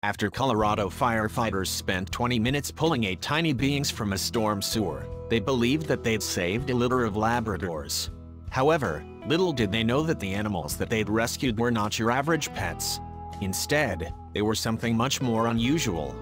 After Colorado firefighters spent 20 minutes pulling 8 tiny beings from a storm sewer, they believed that they'd saved a litter of Labradors. However, little did they know that the animals that they'd rescued were not your average pets. Instead, they were something much more unusual.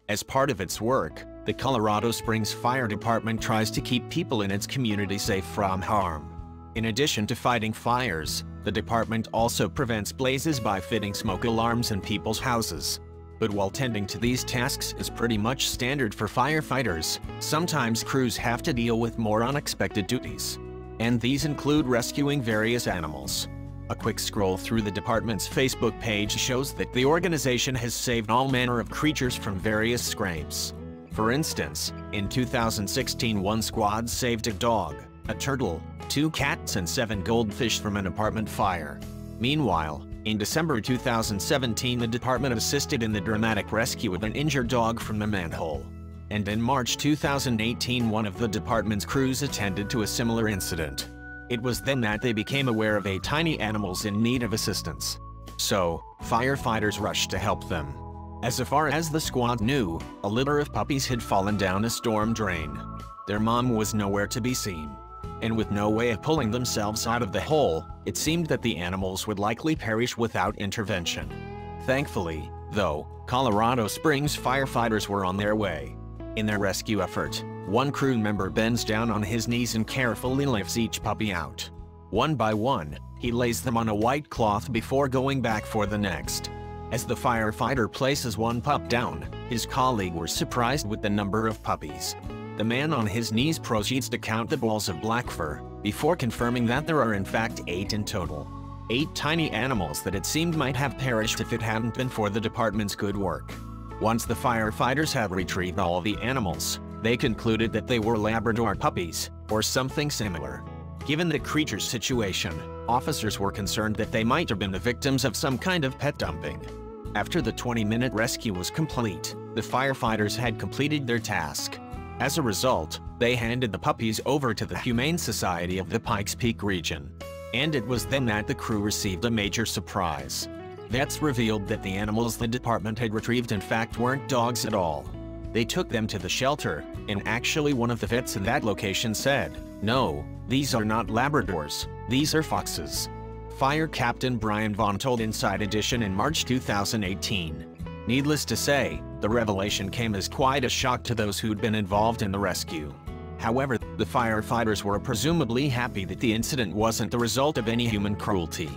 As part of its work, the Colorado Springs Fire Department tries to keep people in its community safe from harm. In addition to fighting fires, the department also prevents blazes by fitting smoke alarms in people's houses. But while tending to these tasks is pretty much standard for firefighters, sometimes crews have to deal with more unexpected duties. And these include rescuing various animals. A quick scroll through the department's Facebook page shows that the organization has saved all manner of creatures from various scrapes. For instance, in 2016 one squad saved a dog, a turtle, 2 cats and 7 goldfish from an apartment fire. Meanwhile, in December 2017 the department assisted in the dramatic rescue of an injured dog from a manhole. And in March 2018 one of the department's crews attended to a similar incident. It was then that they became aware of 8 tiny animals in need of assistance. So, firefighters rushed to help them. As far as the squad knew, a litter of puppies had fallen down a storm drain. Their mom was nowhere to be seen. And with no way of pulling themselves out of the hole, it seemed that the animals would likely perish without intervention. Thankfully, though, Colorado Springs firefighters were on their way. In their rescue effort, one crew member bends down on his knees and carefully lifts each puppy out. One by one, he lays them on a white cloth before going back for the next. As the firefighter places one pup down, his colleague was surprised with the number of puppies. The man on his knees proceeds to count the balls of black fur, before confirming that there are in fact 8 in total. 8 tiny animals that it seemed might have perished if it hadn't been for the department's good work. Once the firefighters had retrieved all the animals, they concluded that they were Labrador puppies, or something similar. Given the creature's situation, officers were concerned that they might have been the victims of some kind of pet dumping. After the 20-minute rescue was complete, the firefighters had completed their task. As a result, they handed the puppies over to the Humane Society of the Pikes Peak region. And it was then that the crew received a major surprise. Vets revealed that the animals the department had retrieved in fact weren't dogs at all. They took them to the shelter, and actually one of the vets in that location said, "No, these are not Labradors, these are foxes." Fire Captain Brian Vaughn told Inside Edition in March 2018. Needless to say, the revelation came as quite a shock to those who'd been involved in the rescue. However, the firefighters were presumably happy that the incident wasn't the result of any human cruelty.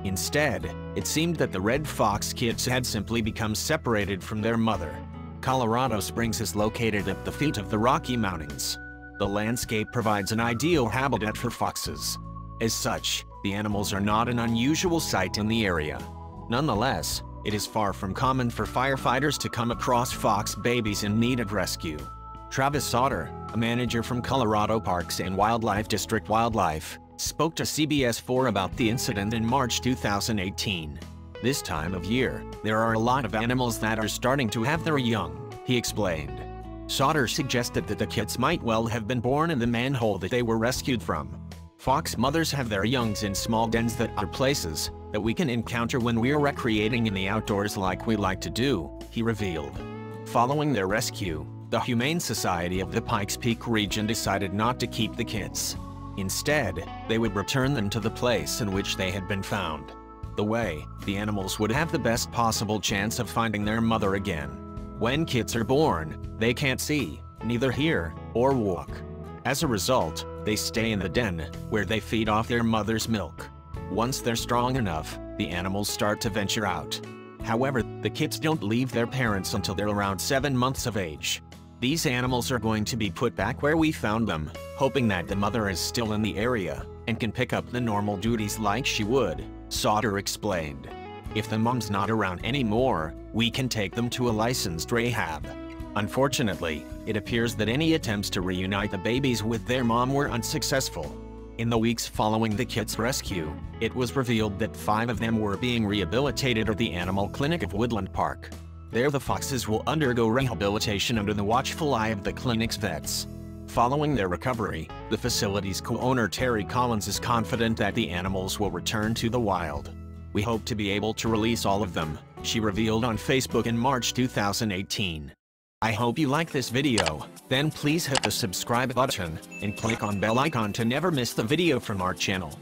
Instead, it seemed that the red fox kids had simply become separated from their mother. Colorado Springs is located at the feet of the Rocky Mountains. The landscape provides an ideal habitat for foxes. As such, the animals are not an unusual sight in the area. Nonetheless, it is far from common for firefighters to come across fox babies in need of rescue. Travis Sauter, a manager from Colorado Parks and Wildlife District Wildlife, spoke to CBS 4 about the incident in March 2018. This time of year, there are a lot of animals that are starting to have their young, he explained. Sauter suggested that the kits might well have been born in the manhole that they were rescued from. Fox mothers have their youngs in small dens that are places that we can encounter when we're recreating in the outdoors like we like to do, he revealed. Following their rescue, the Humane Society of the Pikes Peak region decided not to keep the kits. Instead, they would return them to the place in which they had been found. The way, the animals would have the best possible chance of finding their mother again. When kits are born, they can't see, neither hear, or walk. As a result, they stay in the den, where they feed off their mother's milk. Once they're strong enough, the animals start to venture out. However, the kits don't leave their parents until they're around 7 months of age. These animals are going to be put back where we found them, hoping that the mother is still in the area and can pick up the normal duties like she would, Sauter explained. If the mom's not around anymore, we can take them to a licensed rehab. Unfortunately, it appears that any attempts to reunite the babies with their mom were unsuccessful. In the weeks following the kits' rescue, it was revealed that 5 of them were being rehabilitated at the Animal Clinic of Woodland Park. There the foxes will undergo rehabilitation under the watchful eye of the clinic's vets. Following their recovery, the facility's co-owner Terry Collins is confident that the animals will return to the wild. "We hope to be able to release all of them," she revealed on Facebook in March 2018. I hope you like this video, then please hit the subscribe button and click on bell icon to never miss the video from our channel.